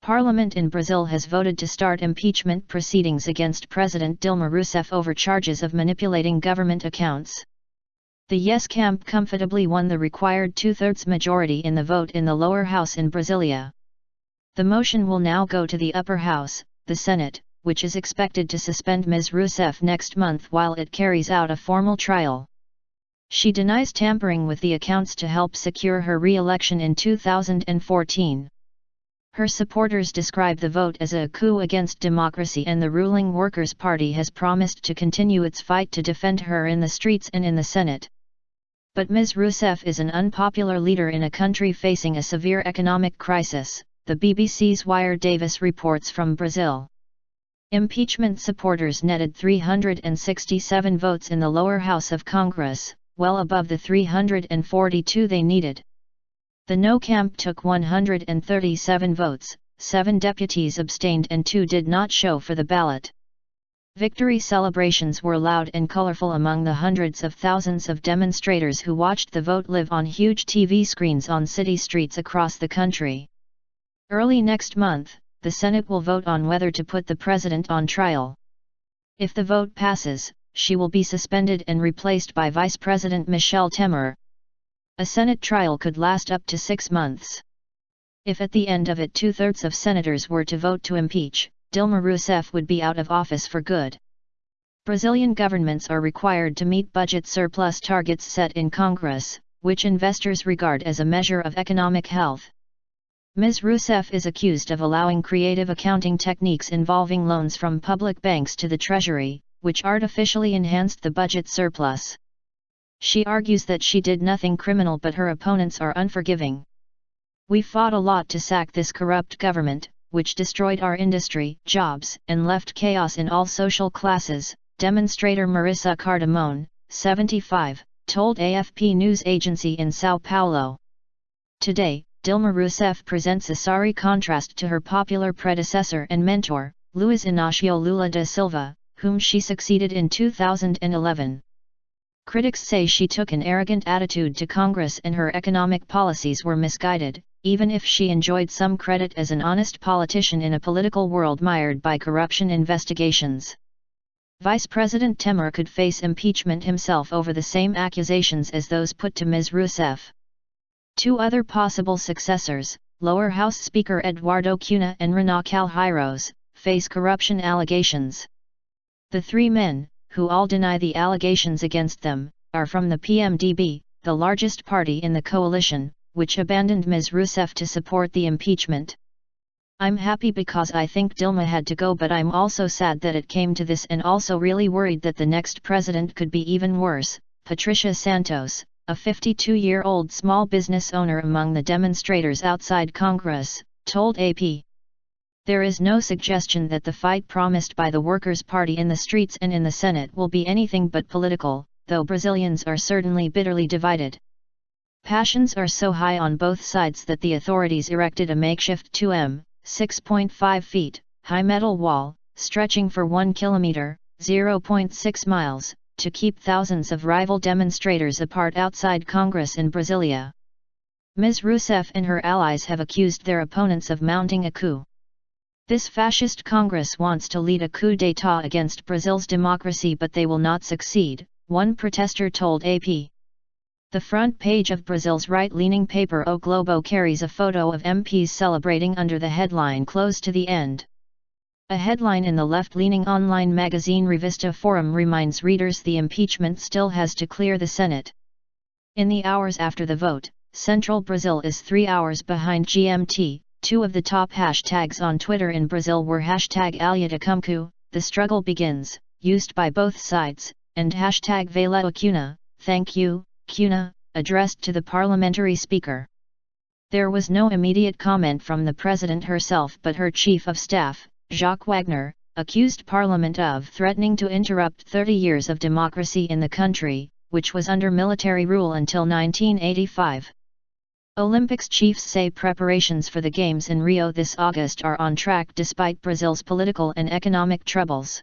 Parliament in Brazil has voted to start impeachment proceedings against President Dilma Rousseff over charges of manipulating government accounts. The Yes camp comfortably won the required two-thirds majority in the vote in the lower house in Brasilia. The motion will now go to the upper house, the Senate, which is expected to suspend Ms Rousseff next month while it carries out a formal trial. She denies tampering with the accounts to help secure her re-election in 2014. Her supporters describe the vote as a coup against democracy, and the ruling Workers' Party has promised to continue its fight to defend her in the streets and in the Senate. But Ms Rousseff is an unpopular leader in a country facing a severe economic crisis, the BBC's Wyre Davis reports from Brazil. Impeachment supporters netted 367 votes in the lower house of Congress, well above the 342 they needed. The No camp took 137 votes, 7 deputies abstained and 2 did not show for the ballot. Victory celebrations were loud and colorful among the hundreds of thousands of demonstrators who watched the vote live on huge TV screens on city streets across the country. Early next month, the Senate will vote on whether to put the president on trial. If the vote passes, she will be suspended and replaced by Vice President Michel Temer. A Senate trial could last up to 6 months. If at the end of it two-thirds of senators were to vote to impeach, Dilma Rousseff would be out of office for good. Brazilian governments are required to meet budget surplus targets set in Congress, which investors regard as a measure of economic health. Ms Rousseff is accused of allowing creative accounting techniques involving loans from public banks to the Treasury, which artificially enhanced the budget surplus. She argues that she did nothing criminal, but her opponents are unforgiving. "We fought a lot to sack this corrupt government, which destroyed our industry, jobs, and left chaos in all social classes," demonstrator Marissa Cardamone, 75, told AFP news agency in São Paulo. Today, Dilma Rousseff presents a sorry contrast to her popular predecessor and mentor, Luiz Inácio Lula da Silva, whom she succeeded in 2011. Critics say she took an arrogant attitude to Congress and her economic policies were misguided, even if she enjoyed some credit as an honest politician in a political world mired by corruption investigations. Vice President Temer could face impeachment himself over the same accusations as those put to Ms Rousseff. 2 other possible successors, lower house Speaker Eduardo Cunha and Renan Calheiros, face corruption allegations. The 3 men, who all deny the allegations against them, are from the PMDB, the largest party in the coalition, which abandoned Ms Rousseff to support the impeachment. "I'm happy because I think Dilma had to go, but I'm also sad that it came to this and also really worried that the next president could be even worse," Patricia Santos, a 52-year-old small business owner among the demonstrators outside Congress, told AP. There is no suggestion that the fight promised by the Workers' Party in the streets and in the Senate will be anything but political, though Brazilians are certainly bitterly divided. Passions are so high on both sides that the authorities erected a makeshift 6.5 feet, high metal wall, stretching for 1 kilometer, 0.6 miles, to keep thousands of rival demonstrators apart outside Congress in Brasilia. Ms Rousseff and her allies have accused their opponents of mounting a coup. "This fascist Congress wants to lead a coup d'état against Brazil's democracy, but they will not succeed," one protester told AP. The front page of Brazil's right-leaning paper O Globo carries a photo of MPs celebrating under the headline "Close to the End." A headline in the left-leaning online magazine Revista Forum reminds readers the impeachment still has to clear the Senate. In the hours after the vote, Central Brazil is 3 hours behind GMT. 2 of the top hashtags on Twitter in Brazil were #AlhadaCumcu, the struggle begins, used by both sides, and #Valeu Cunha, thank you, Cunha, addressed to the parliamentary speaker. There was no immediate comment from the president herself, but her chief of staff, Jacques Wagner, accused Parliament of threatening to interrupt 30 years of democracy in the country, which was under military rule until 1985. Olympics chiefs say preparations for the Games in Rio this August are on track despite Brazil's political and economic troubles.